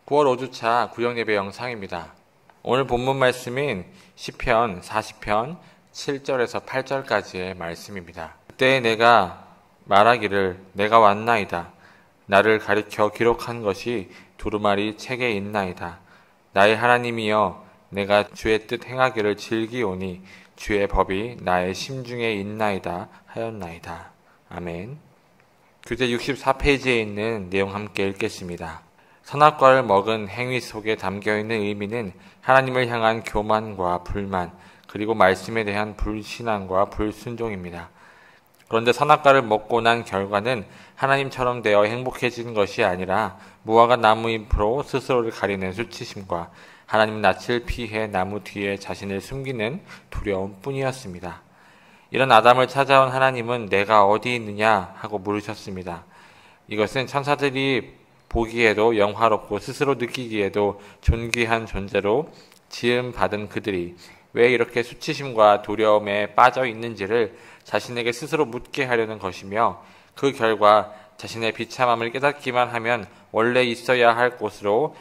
(9월) 5주차 구역예배 영상입니다. 오늘 본문 말씀인 시편 40편 7절에서 8절까지의 말씀입니다. 그때 내가 말하기를 내가 왔나이다. 나를 가리켜 기록한 것이 두루마리 책에 있나이다. 나의 하나님이여, 내가 주의 뜻 행하기를 즐기오니 주의 법이 나의 심중에 있나이다 하였나이다. 아멘. 교재 64페이지에 있는 내용 함께 읽겠습니다. 선악과를 먹은 행위 속에 담겨있는 의미는 하나님을 향한 교만과 불만, 그리고 말씀에 대한 불신앙과 불순종입니다. 그런데 선악과를 먹고 난 결과는 하나님처럼 되어 행복해진 것이 아니라 무화과 나무 잎으로 스스로를 가리는 수치심과 하나님 낯을 피해 나무 뒤에 자신을 숨기는 두려움 뿐이었습니다. 이런 아담을 찾아온 하나님은 내가 어디 있느냐 하고 물으셨습니다. 이것은 천사들이 보기에도 영화롭고 스스로 느끼기에도 존귀한 존재로 지음받은 그들이 왜 이렇게 수치심과 두려움에 빠져 있는지를 자신에게 스스로 묻게 하려는 것이며, 그 결과 자신의 비참함을 깨닫기만 하면 원래 있어야 할 곳으로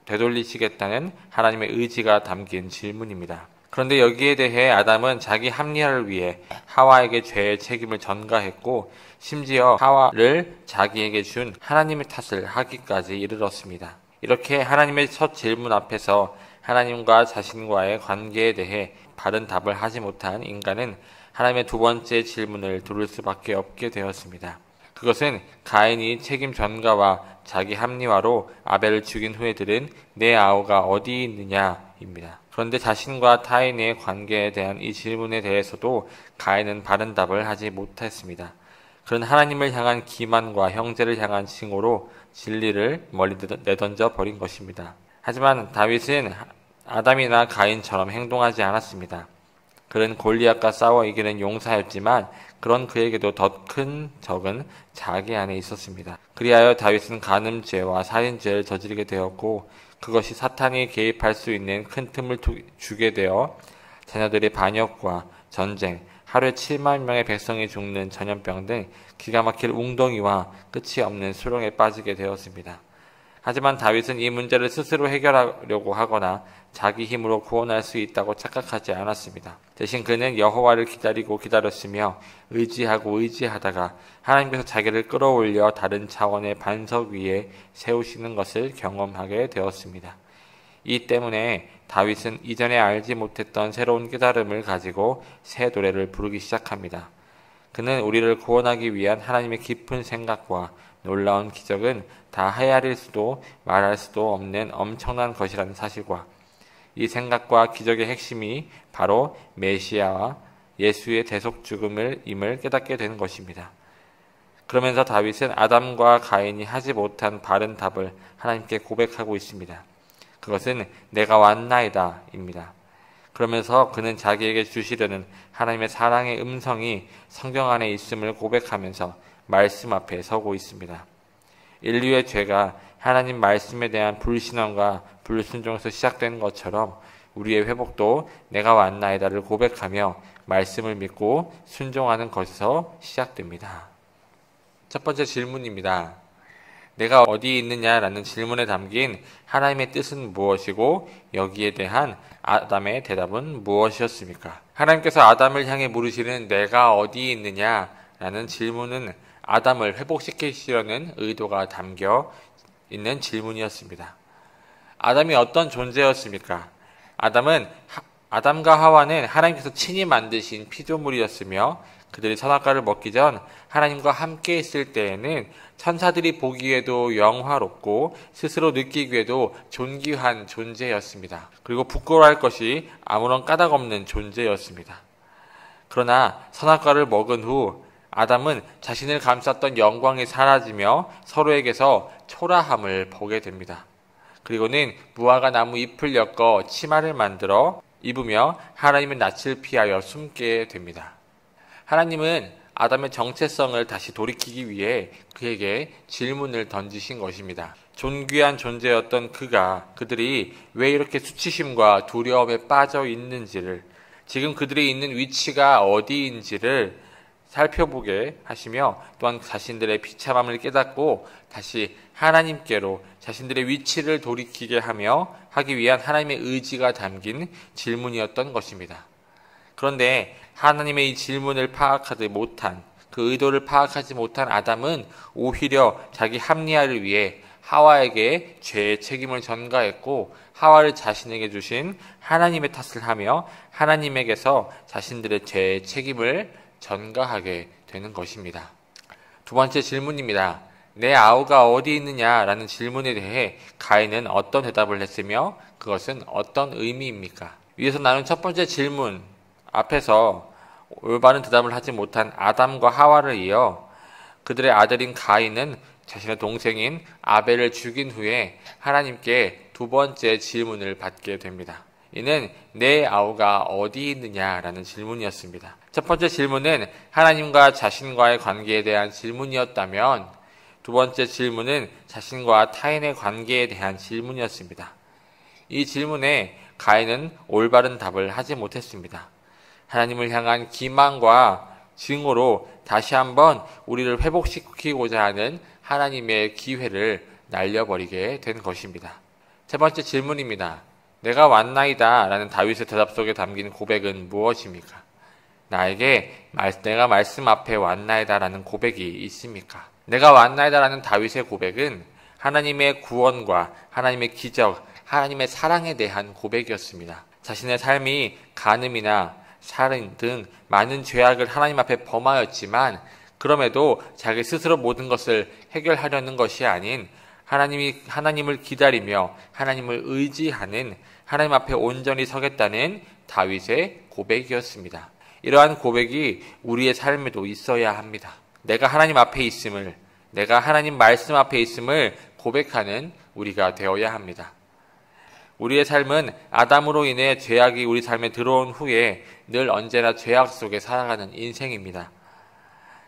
되돌리시겠다는 하나님의 의지가 담긴 질문입니다. 그런데 여기에 대해 아담은 자기 합리화를 위해 하와에게 죄의 책임을 전가했고, 심지어 하와를 자기에게 준 하나님의 탓을 하기까지 이르렀습니다. 이렇게 하나님의 첫 질문 앞에서 하나님과 자신과의 관계에 대해 바른 답을 하지 못한 인간은 하나님의 두 번째 질문을 들을 수밖에 없게 되었습니다. 그것은 가인이 책임 전가와 자기 합리화로 아벨을 죽인 후에 들은 내 아우가 어디 있느냐입니다. 그런데 자신과 타인의 관계에 대한 이 질문에 대해서도 가인은 바른 답을 하지 못했습니다. 그런 하나님을 향한 기만과 형제를 향한 징후로 진리를 멀리 내던져 버린 것입니다. 하지만 다윗은 아담이나 가인처럼 행동하지 않았습니다. 그는 골리앗과 싸워 이기는 용사였지만 그런 그에게도 더 큰 적은 자기 안에 있었습니다. 그리하여 다윗은 간음죄와 살인죄를 저지르게 되었고, 그것이 사탄이 개입할 수 있는 큰 틈을 주게 되어 자녀들의 반역과 전쟁, 하루에 7만 명의 백성이 죽는 전염병 등 기가 막힐 웅덩이와 끝이 없는 수렁에 빠지게 되었습니다. 하지만 다윗은 이 문제를 스스로 해결하려고 하거나 자기 힘으로 구원할 수 있다고 착각하지 않았습니다. 대신 그는 여호와를 기다리고 기다렸으며 의지하고 의지하다가 하나님께서 자기를 끌어올려 다른 차원의 반석 위에 세우시는 것을 경험하게 되었습니다. 이 때문에 다윗은 이전에 알지 못했던 새로운 깨달음을 가지고 새 노래를 부르기 시작합니다. 그는 우리를 구원하기 위한 하나님의 깊은 생각과 놀라운 기적은 다 헤아릴 수도 말할 수도 없는 엄청난 것이라는 사실과 이 생각과 기적의 핵심이 바로 메시아와 예수의 대속 죽음임을 깨닫게 된 것입니다. 그러면서 다윗은 아담과 가인이 하지 못한 바른 답을 하나님께 고백하고 있습니다. 그것은 내가 왔나이다 입니다. 그러면서 그는 자기에게 주시려는 하나님의 사랑의 음성이 성경 안에 있음을 고백하면서 말씀 앞에 서고 있습니다. 인류의 죄가 하나님 말씀에 대한 불신앙과 불순종에서 시작된 것처럼 우리의 회복도 내가 왔나이다를 고백하며 말씀을 믿고 순종하는 것에서 시작됩니다. 첫 번째 질문입니다. 내가 어디 있느냐라는 질문에 담긴 하나님의 뜻은 무엇이고 여기에 대한 아담의 대답은 무엇이었습니까? 하나님께서 아담을 향해 물으시는 내가 어디 있느냐라는 질문은 아담을 회복시키시려는 의도가 담겨 있는 질문이었습니다. 아담이 어떤 존재였습니까? 아담과 하와는 하나님께서 친히 만드신 피조물이었으며 그들이 선악과를 먹기 전 하나님과 함께 있을 때에는 천사들이 보기에도 영화롭고 스스로 느끼기에도 존귀한 존재였습니다. 그리고 부끄러워할 것이 아무런 까닭 없는 존재였습니다. 그러나 선악과를 먹은 후 아담은 자신을 감쌌던 영광이 사라지며 서로에게서 초라함을 보게 됩니다. 그리고는 무화과 나무 잎을 엮어 치마를 만들어 입으며 하나님의 낯을 피하여 숨게 됩니다. 하나님은 아담의 정체성을 다시 돌이키기 위해 그에게 질문을 던지신 것입니다. 존귀한 존재였던 그들이 왜 이렇게 수치심과 두려움에 빠져 있는지를, 지금 그들이 있는 위치가 어디인지를 살펴보게 하시며 또한 자신들의 비참함을 깨닫고 다시 하나님께로 자신들의 위치를 돌이키게 하기 위한 하나님의 의지가 담긴 질문이었던 것입니다. 그런데 하나님의 이 질문을 그 의도를 파악하지 못한 아담은 오히려 자기 합리화를 위해 하와에게 죄의 책임을 전가했고 하와를 자신에게 주신 하나님의 탓을 하며 하나님에게서 자신들의 죄의 책임을 전가하게 되는 것입니다. 두 번째 질문입니다. 내 아우가 어디 있느냐라는 질문에 대해 가인은 어떤 대답을 했으며 그것은 어떤 의미입니까? 위에서 나눈 첫 번째 질문 앞에서 올바른 대답을 하지 못한 아담과 하와를 이어 그들의 아들인 가인은 자신의 동생인 아벨을 죽인 후에 하나님께 두 번째 질문을 받게 됩니다. 이는 내 아우가 어디 있느냐라는 질문이었습니다. 첫 번째 질문은 하나님과 자신과의 관계에 대한 질문이었다면 두 번째 질문은 자신과 타인의 관계에 대한 질문이었습니다. 이 질문에 가인은 올바른 답을 하지 못했습니다. 하나님을 향한 기망과 증오로 다시 한번 우리를 회복시키고자 하는 하나님의 기회를 날려버리게 된 것입니다. 세 번째 질문입니다. 내가 왔나이다 라는 다윗의 대답 속에 담긴 고백은 무엇입니까? 내가 말씀 앞에 왔나이다 라는 고백이 있습니까? 내가 왔나이다 라는 다윗의 고백은 하나님의 구원과 하나님의 기적, 하나님의 사랑에 대한 고백이었습니다. 자신의 삶이 간음이나 살인 등 많은 죄악을 하나님 앞에 범하였지만 그럼에도 자기 스스로 모든 것을 해결하려는 것이 아닌 하나님을 기다리며 하나님을 의지하는 하나님 앞에 온전히 서겠다는 다윗의 고백이었습니다. 이러한 고백이 우리의 삶에도 있어야 합니다. 내가 하나님 앞에 있음을, 내가 하나님 말씀 앞에 있음을 고백하는 우리가 되어야 합니다. 우리의 삶은 아담으로 인해 죄악이 우리 삶에 들어온 후에 늘 언제나 죄악 속에 살아가는 인생입니다.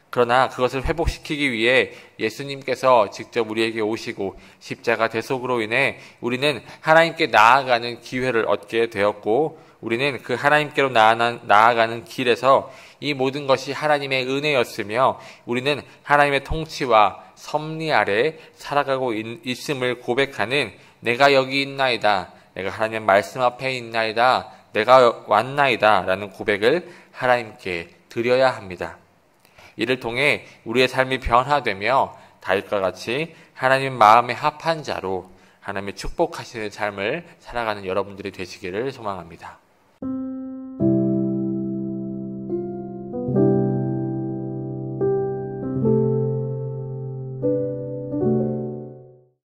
그러나 그것을 회복시키기 위해 예수님께서 직접 우리에게 오시고 십자가 대속으로 인해 우리는 하나님께 나아가는 기회를 얻게 되었고 우리는 그 하나님께로 나아가는 길에서 이 모든 것이 하나님의 은혜였으며 우리는 하나님의 통치와 섭리 아래 살아가고 있음을 고백하는 내가 여기 있나이다, 내가 하나님 말씀 앞에 있나이다, 내가 왔나이다 라는 고백을 하나님께 드려야 합니다. 이를 통해 우리의 삶이 변화되며 다윗과 같이 하나님 마음에 합한 자로 하나님의 축복하시는 삶을 살아가는 여러분들이 되시기를 소망합니다.